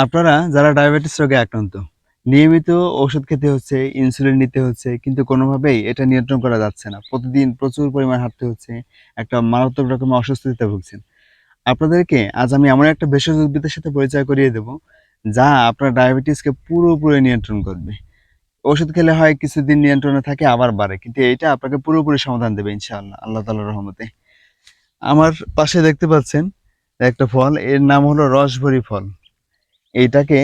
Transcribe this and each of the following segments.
আপনারা যারা ডায়াবেটিস রোগে আক্রান্ত, নিয়মিত ওষুধ খেতে হচ্ছে, ইনসুলিন নিতে হচ্ছে, কিন্তু কোনোভাবেই এটা নিয়ন্ত্রণ করা যাচ্ছে না। প্রতিদিন প্রচুর পরিমাণ হাঁটতে হচ্ছে, একটা মারাত্মক রকমের অসুস্থতায় ভুগছেন। আপনাদেরকে আজ আমি এমন একটা ভেষজ উদ্ভিদের সাথে পরিচয় করিয়ে দেব, যা আপনার ডায়াবেটিসকে পুরোপুরি নিয়ন্ত্রণ করবে। ওষুধ খেলে হয় কিছুদিন নিয়ন্ত্রণে থাকে আবার বাড়ে। কিন্তু এইটা আপনাকে পুরোপুরি সমাধান দেবে ইনশাআল্লাহ, আল্লাহ তাআলার রহমতে। আমার পাশে দেখতে পাচ্ছেন একটা ফল, এর নাম হলো রসভরি ফল। এইটাকে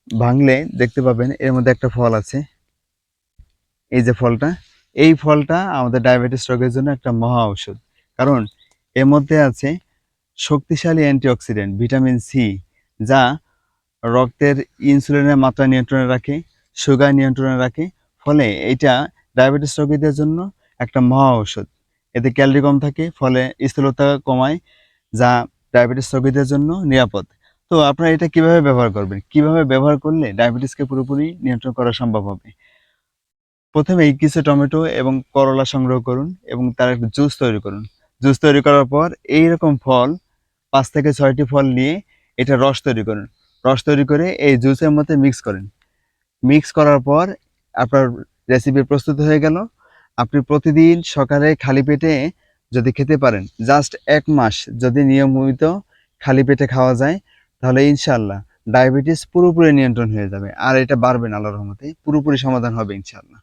ভাঙলে দেখতে পাবেন এর মধ্যে একটা ফল আছে। এই যে ফলটা, এই ফলটা আমাদের ডায়াবেটিস রোগের জন্য একটা মহা ঔষধ। কারণ এর মধ্যে আছে শক্তিশালী অ্যান্টিঅক্সিডেন্ট ভিটামিন সি, যা রক্তের ইনসুলিনের মাত্রা নিয়ন্ত্রণে রাখে, সুগার নিয়ন্ত্রণে রাখে। ফলে এইটা ডায়াবেটিস রোগীদের জন্য একটা মহা ঔষধ। এতে ক্যালোরি কম থাকে, ফলে স্থূলতা কমায়, যা ডায়াবেটিস রোগীদের জন্য নিরাপদ। তো আপনারা এটা কিভাবে ব্যবহার করবেন? কিভাবে ব্যবহার করলে ডায়াবেটিসকে পুরোপুরি নিয়ন্ত্রণ করা সম্ভব হবে? প্রথমেই কিছু টমেটো এবং করলা সংগ্রহ করুন এবং তার একটা জুস তৈরি করুন। জুস তৈরি করার পর এইরকম ফল ৫ থেকে ৬ টি ফল নিয়ে এটার রস তৈরি করুন। রস তৈরি করে এই জুসের মধ্যে মিক্স করেন। মিক্স করার পর আপনার রেসিপি প্রস্তুত হয়ে গেল। আপনি প্রতিদিন সকালে খালি পেটে যদি খেতে পারেন, জাস্ট ১ মাস যদি নিয়মিত খালি পেটে খাওয়া যায়, তাহলে ইনশাআল্লাহ ডায়াবেটিস পুরোপুরি নিয়ন্ত্রণ হয়ে যাবে। আর এটা বাড়বে না আল্লাহর রহমতে। পুরোপুরি সমাধান হবে ইনশাআল্লাহ।